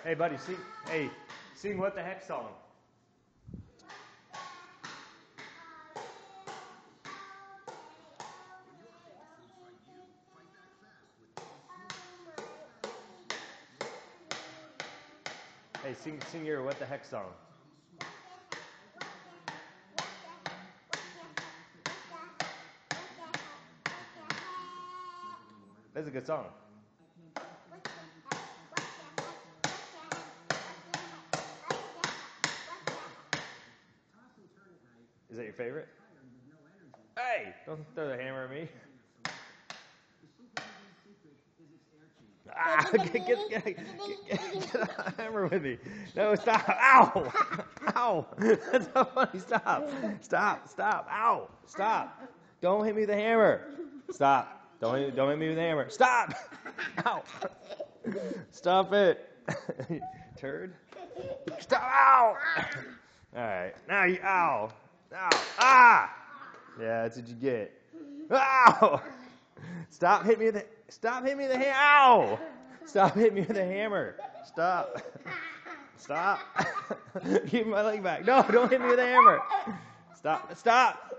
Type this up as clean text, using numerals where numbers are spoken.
Hey, buddy, sing. Hey, sing What the Heck song. Hey, sing your What the Heck song. That's a good song. Is that your favorite? Hey, don't throw the hammer at me. Ah, get the hammer with me. No, stop. Ow. Ow. That's not funny. Stop. Stop. Stop. Ow. Stop. Don't hit me with the hammer. Stop. Don't hit me with the hammer. Stop. Ow. Stop it. Turd. Stop. Ow. All right. Now you. Ow. Ow. Ah. Yeah, that's what you get. Ow. Stop hitting me with the hammer. Ow. Stop hitting me with the hammer. Stop. Stop. Keep my leg back. No, don't hit me with the hammer. Stop. Stop.